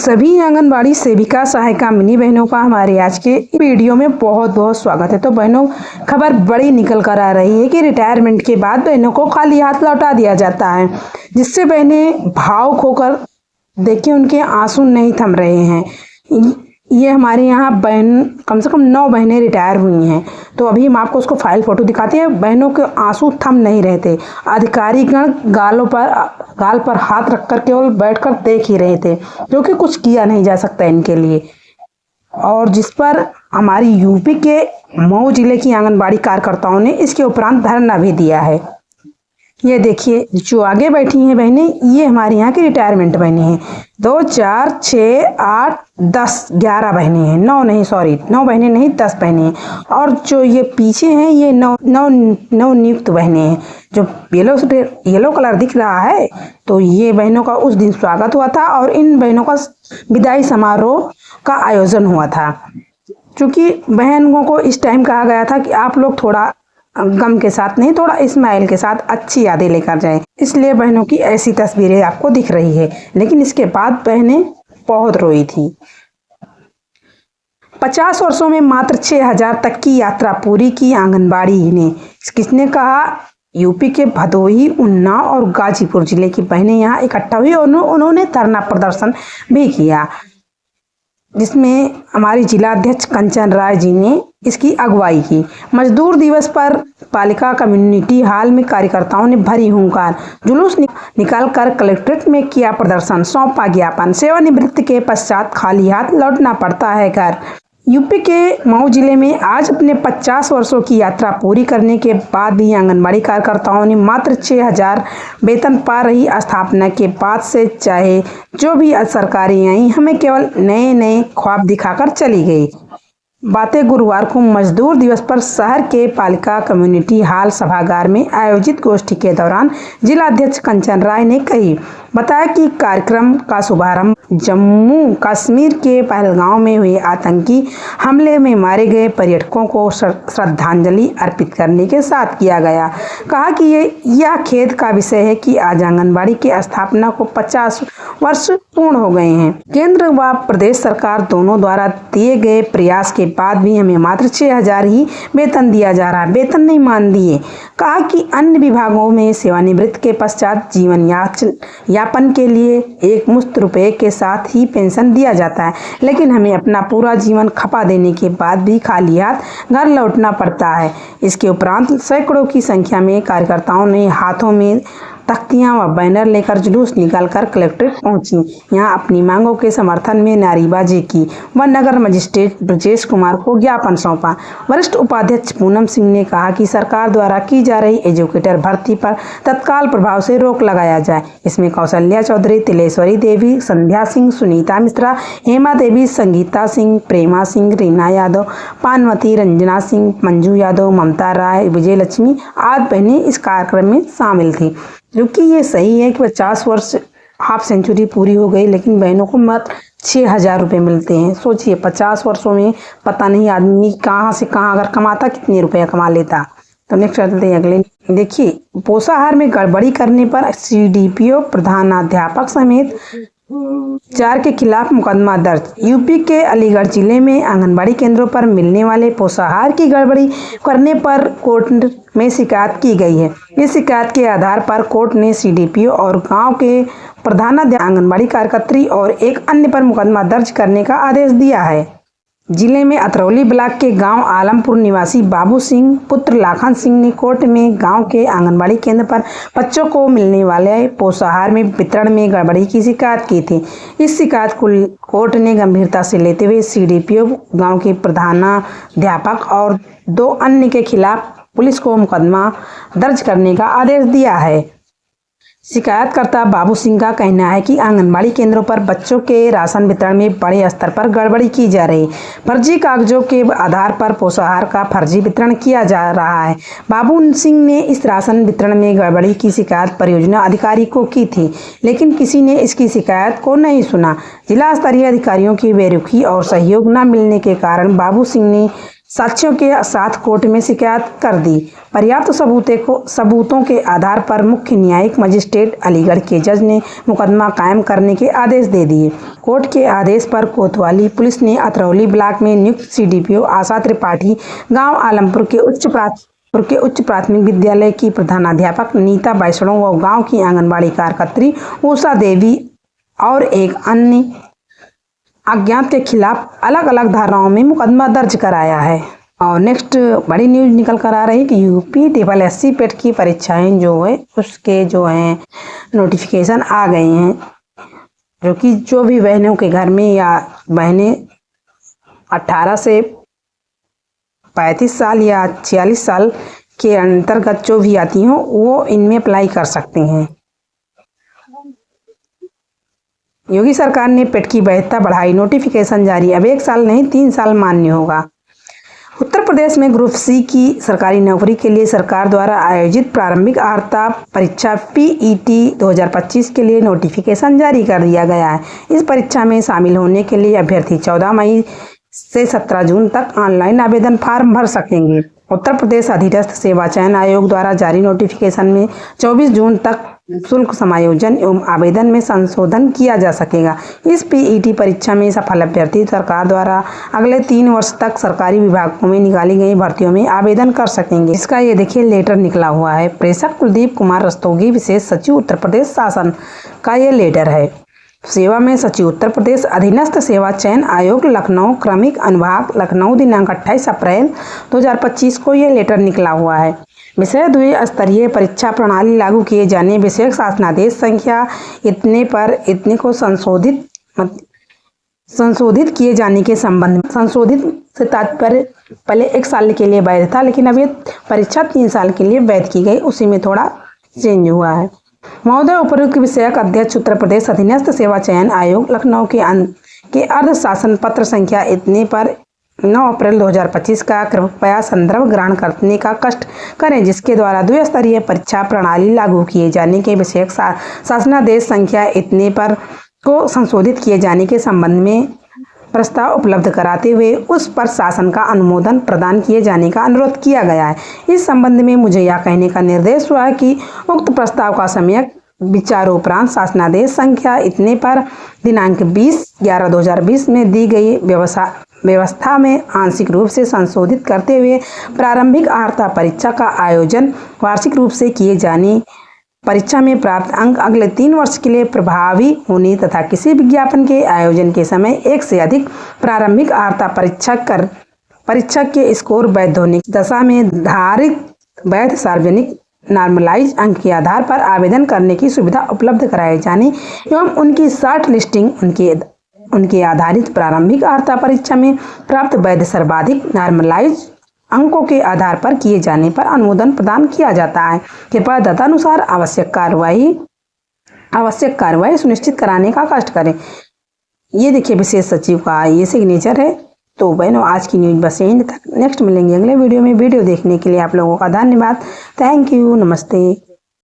सभी आंगनबाड़ी सेविका सहायिका मिनी बहनों का हमारे आज के वीडियो में बहुत बहुत स्वागत है। तो बहनों, खबर बड़ी निकल कर आ रही है कि रिटायरमेंट के बाद बहनों को खाली हाथ लौटा दिया जाता है, जिससे बहनें भावुक होकर देखिए उनके आंसू नहीं थम रहे हैं। ये हमारे यहाँ बहन कम से कम 9 बहनें रिटायर हुई हैं। तो अभी हम आपको उसको फाइल फोटो दिखाते हैं। बहनों के आंसू थम नहीं रहे थे। अधिकारीगण गाल पर हाथ रखकर केवल बैठकर देख ही रहे थे, क्योंकि कुछ किया नहीं जा सकता इनके लिए। और जिस पर हमारी यूपी के मऊ जिले की आंगनबाड़ी कार्यकर्ताओं ने इसके उपरांत धरना भी दिया है। ये देखिए जो आगे बैठी हैं बहनें, ये हमारे यहाँ की रिटायरमेंट बहनें हैं। 2, 4, 6, 8, 10, 11 बहनें हैं। 9 बहनें नहीं, 10 बहनें हैं। और जो ये पीछे हैं ये नौ नियुक्त बहनें हैं। जो येलो कलर दिख रहा है, तो ये बहनों का उस दिन स्वागत हुआ था और इन बहनों का विदाई समारोह का आयोजन हुआ था। क्योंकि बहनों को इस टाइम कहा गया था कि आप लोग थोड़ा गम के साथ नहीं, थोड़ा स्माइल के साथ अच्छी यादें लेकर जाएं। इसलिए बहनों की ऐसी तस्वीरें आपको दिख रही है। लेकिन इसके बाद बहनें बहुत रोई थी। 50 वर्षों में मात्र 6000 तक की यात्रा पूरी की आंगनबाड़ी ने। किसने कहा? यूपी के भदोही, उन्नाव और गाजीपुर जिले की बहनें यहाँ इकट्ठा हुई और उन्होंने धरना प्रदर्शन भी किया, जिसमें हमारी जिलाध्यक्ष कंचन राय जी ने इसकी अगुवाई की। मजदूर दिवस पर पालिका कम्युनिटी हॉल में कार्यकर्ताओं ने भरी हुंकार जुलूस निकालकर कलेक्ट्रेट में किया प्रदर्शन, सौंपा ज्ञापन। सेवानिवृत्ति के पश्चात खाली हाथ लौटना पड़ता है घर। यूपी के मऊ जिले में आज अपने 50 वर्षों की यात्रा पूरी करने के बाद भी आंगनबाड़ी कार्यकर्ताओं ने मात्र 6000 वेतन पा रही स्थापना के बाद से चाहे जो भी सरकारें आई, हमें केवल नए ख्वाब दिखाकर चली गई। बातें गुरुवार को मजदूर दिवस पर शहर के पालिका कम्युनिटी हॉल सभागार में आयोजित गोष्ठी के दौरान जिलाध्यक्ष कंचन राय ने कही। बताया कि कार्यक्रम का शुभारंभ जम्मू कश्मीर के पहलगांव में हुए आतंकी हमले में मारे गए पर्यटकों को श्रद्धांजलि अर्पित करने के साथ किया गया। कहा कि यह खेद का विषय है कि आज आंगनबाड़ी की स्थापना को 50 वर्ष पूर्ण हो गए हैं। केंद्र व प्रदेश सरकार दोनों द्वारा दिए गए प्रयास के बाद भी हमें मात्र 6000 ही वेतन दिया जा रहा है। वेतन नहीं मान दिए। कहा कि अन्य विभागों में सेवानिवृत्ति के पश्चात जीवन यापन के लिए एक मुश्त रुपए के साथ ही पेंशन दिया जाता है, लेकिन हमें अपना पूरा जीवन खपा देने के बाद भी खाली हाथ घर लौटना पड़ता है। इसके उपरांत सैकड़ों की संख्या में कार्यकर्ताओं ने हाथों में तख्तियां व बैनर लेकर जुलूस निकालकर कलेक्ट्रेट पहुंची। यहां अपनी मांगों के समर्थन में नारेबाजी की व नगर मजिस्ट्रेट ब्रजेश कुमार को ज्ञापन सौंपा। वरिष्ठ उपाध्यक्ष पूनम सिंह ने कहा कि सरकार द्वारा की जा रही एजुकेटर भर्ती पर तत्काल प्रभाव से रोक लगाया जाए। इसमें कौशल्या चौधरी, तिलेश्वरी देवी, संध्या सिंह, सुनीता मिश्रा, हेमा देवी, संगीता सिंह, प्रेमा सिंह, रीना यादव, पानवती, रंजना सिंह, मंजू यादव, ममता राय, विजय लक्ष्मी आदि बहनें इस कार्यक्रम में शामिल थी। क्योंकि ये सही है कि 50 वर्ष हाफ सेंचुरी पूरी हो गई, लेकिन बहनों को मात्र 6000 रुपये मिलते हैं। सोचिए 50 वर्षों में पता नहीं आदमी कहाँ से कहाँ अगर कमाता कितने रुपया कमा लेता। तो नेक्स्ट चलते हैं अगले। देखिए, पोषाहार में गड़बड़ी करने पर सीडीपीओ, प्रधानाध्यापक समेत 4 के खिलाफ मुकदमा दर्ज। यूपी के अलीगढ़ जिले में आंगनबाड़ी केंद्रों पर मिलने वाले पोषाहार की गड़बड़ी करने पर कोर्ट में शिकायत की गई है। इस शिकायत के आधार पर कोर्ट ने सीडीपीओ और गांव के प्रधानाध्यापक, आंगनबाड़ी कार्यकर्त्री और एक अन्य पर मुकदमा दर्ज करने का आदेश दिया है। जिले में अतरौली ब्लॉक के गांव आलमपुर निवासी बाबू सिंह पुत्र लाखन सिंह ने कोर्ट में गांव के आंगनबाड़ी केंद्र पर बच्चों को मिलने वाले पोषाहार में वितरण में गड़बड़ी की शिकायत की थी। इस शिकायत को कोर्ट ने गंभीरता से लेते हुए सीडीपीओ, गांव के प्रधानाध्यापक और 2 अन्य के खिलाफ पुलिस को मुकदमा दर्ज करने का आदेश दिया है। शिकायतकर्ता बाबू सिंह का कहना है कि आंगनबाड़ी केंद्रों पर बच्चों के राशन वितरण में बड़े स्तर पर गड़बड़ी की जा रही। फर्जी कागजों के आधार पर पोषाहार का फर्जी वितरण किया जा रहा है। बाबू सिंह ने इस राशन वितरण में गड़बड़ी की शिकायत परियोजना अधिकारी को की थी, लेकिन किसी ने इसकी शिकायत को नहीं सुना। जिला स्तरीय अधिकारियों की बेरुखी और सहयोग न मिलने के कारण बाबू सिंह ने साक्ष्यों के साथ कोर्ट में शिकायत कर दी। पर्याप्त सबूतों के आधार पर मुख्य न्यायिक मजिस्ट्रेट अलीगढ़ के जज ने मुकदमा कायम करने के आदेश दे दिए। कोर्ट के आदेश पर कोतवाली पुलिस ने अतरौली ब्लॉक में नियुक्त सीडीपीओ आशा त्रिपाठी, गांव आलमपुर के उच्च प्राथमिक विद्यालय की प्रधानाध्यापक नीता वैष्णव व गांव की आंगनबाड़ी कार्यकर्त्री उषा देवी और एक अन्य अज्ञात के खिलाफ अलग अलग धाराओं में मुकदमा दर्ज कराया है। और नेक्स्ट बड़ी न्यूज निकल कर आ रही है कि यूपी SSC पेट की परीक्षाएं जो है उसके जो हैं नोटिफिकेशन आ गए हैं, जो कि जो भी बहनों के घर में या बहनें 18 से 35 साल या 46 साल के अंतर्गत जो भी आती हों वो इनमें अप्लाई कर सकते हैं। योगी सरकार ने पेट की वैधता बढ़ाई, नोटिफिकेशन जारी, अब 1 साल नहीं 3 साल मान्य होगा। उत्तर प्रदेश में ग्रुप सी की सरकारी नौकरी के लिए सरकार द्वारा आयोजित प्रारंभिक अर्हता परीक्षा PET 2025 के लिए नोटिफिकेशन जारी कर दिया गया है। इस परीक्षा में शामिल होने के लिए अभ्यर्थी 14 मई से 17 जून तक ऑनलाइन आवेदन फॉर्म भर सकेंगे। उत्तर प्रदेश अधीनस्थ सेवा चयन आयोग द्वारा जारी नोटिफिकेशन में 24 जून तक शुल्क समायोजन एवं आवेदन में संशोधन किया जा सकेगा। इस PET परीक्षा में सफल अभ्यर्थी सरकार द्वारा अगले 3 वर्ष तक सरकारी विभागों में निकाली गई भर्तियों में आवेदन कर सकेंगे। इसका ये देखिए लेटर निकला हुआ है। प्रेषक कुलदीप कुमार रस्तोगी, विशेष सचिव उत्तर प्रदेश शासन का ये लेटर है। सेवा में सचिव उत्तर प्रदेश अधीनस्थ सेवा चयन आयोग लखनऊ, क्रमिक अनुभाग लखनऊ, दिनांक 28 अप्रैल 2025 को ये लेटर निकला हुआ है। विषय द्विस्तरीय परीक्षा प्रणाली लागू किए जाने, विषयक शासनादेश संख्या इतने पर इतने को संशोधित किए जाने के संबंध में। संशोधित से तात्पर्य पहले 1 साल के लिए वैध था, लेकिन अब ये परीक्षा 3 साल के लिए वैध की गई, उसी में थोड़ा चेंज हुआ है। महोदय, उपयुक्त विषयक अध्यक्ष उत्तर प्रदेश अधीनस्थ सेवा चयन आयोग लखनऊ के अर्ध शासन पत्र संख्या इतने पर 9 अप्रैल 2025 का कृपया संदर्भ ग्रहण करने का कष्ट करें, जिसके द्वारा द्विस्तरीय परीक्षा प्रणाली लागू किए जाने के विषयक शासनादेश संख्या इतने पर को संशोधित किए जाने के संबंध में प्रस्ताव उपलब्ध कराते हुए उस पर शासन का अनुमोदन प्रदान किए जाने का अनुरोध किया गया है। इस संबंध में मुझे यह कहने का निर्देश हुआ है कि उक्त प्रस्ताव का सम्यक विचारोपरांत शासनादेश संख्या इतने पर दिनांक 20/11/2020 में दी गई व्यवस्था में आंशिक रूप से संशोधित करते हुए प्रारंभिक अर्हता परीक्षा का आयोजन वार्षिक रूप से किए जाने, परीक्षा में प्राप्त अंक अगले 3 वर्ष के लिए प्रभावी होने तथा किसी विज्ञापन के आयोजन के समय 1 से अधिक प्रारंभिक अर्हता परीक्षा के स्कोर वैध होने की दशा में धारित वैध सार्वजनिक नॉर्मलाइज अंक के आधार पर आवेदन करने की सुविधा उपलब्ध कराए जाने एवं उनकी शॉर्ट लिस्टिंग उनके आधारित प्रारंभिक अर्हता परीक्षा में प्राप्त वैध सर्वाधिक नॉर्मलाइज अंकों के आधार पर किए जाने पर अनुमोदन प्रदान किया जाता है। कृपया तदनुसार आवश्यक कार्रवाई सुनिश्चित कराने का कष्ट करें। ये देखिए विशेष सचिव का ये सिग्नेचर है। तो बहनों, आज की न्यूज बस यहीं तक। नेक्स्ट मिलेंगे अगले वीडियो में। वीडियो देखने के लिए आप लोगों का धन्यवाद। Thank you. नमस्ते।